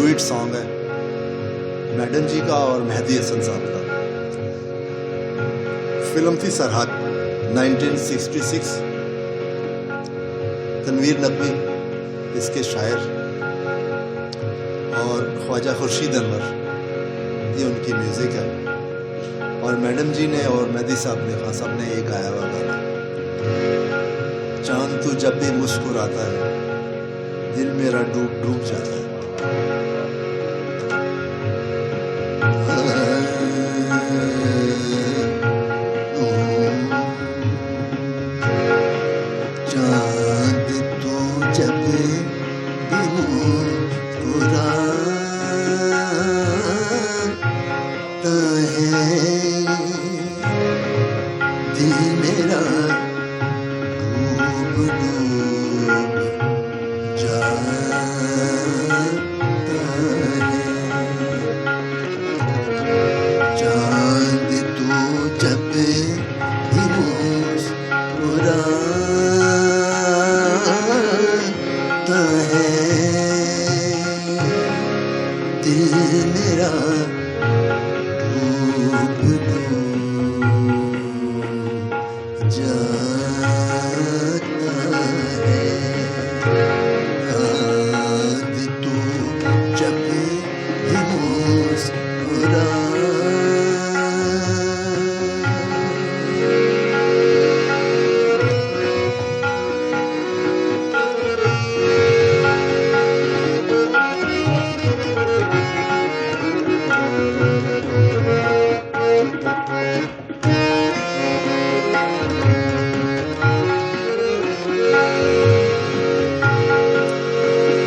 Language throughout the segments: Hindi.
डुइट सॉन्ग है मैडम जी का और मेहदी हसन साहब का। फिल्म थी सरहद 1966। तनवीर नकवी इसके शायर और ख्वाजा खुर्शीद अनवर ये उनकी म्यूज़िक है। और मैडम जी ने और मेहदी साहब ने खान साहब ने ये गाया हुआ गाना। चांद तू जब भी मुस्कुराता है दिल मेरा डूब डूब जाता है। चांद तू जब भी मुस्कुराता है दिल मेरा डूब डूब जाता है। चांद तू जब भी मुस्कुराता है दिल मेरा डूब डूब जाता है। चांद तू जब भी मुस्कुराता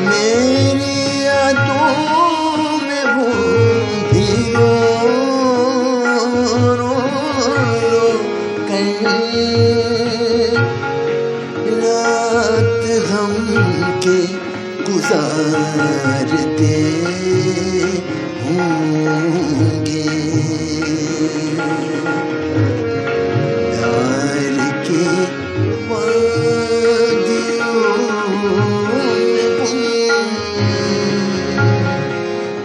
मेरी यादों में हूँ भी रो कर रात हम के गुजारते होंगे। प्यार की वादियों में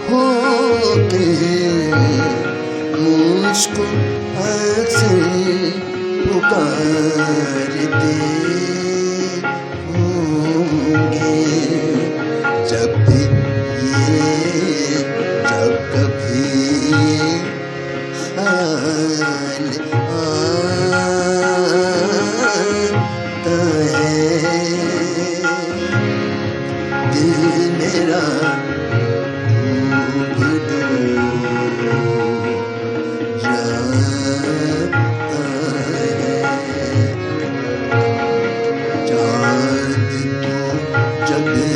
होके मुझको अक्सर पुकारते होंगे। जब कभी ख्याल आता है दिल मेरा डूब डूब जाता है। चांद तू जब भी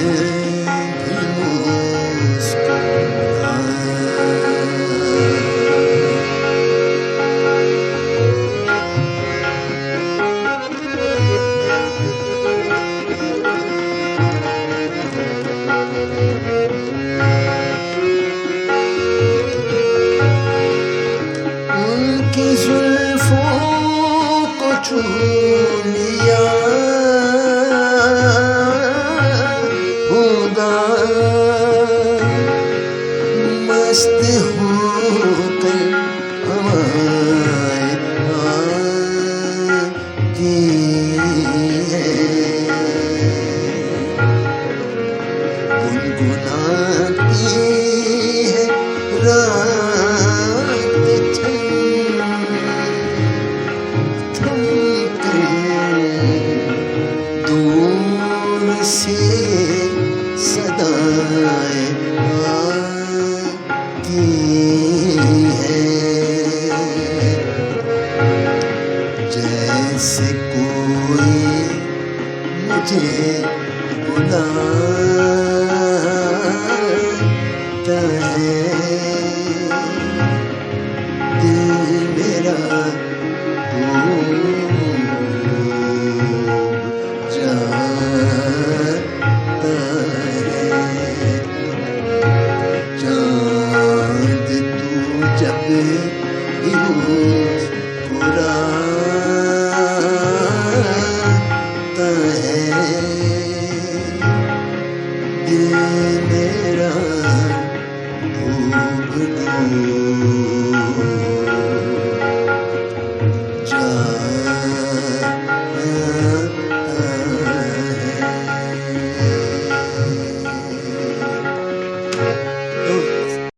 उनकी जुल्फों को छू लिया होगा मस्त होकर हवाएं आती हैं। गुनगुना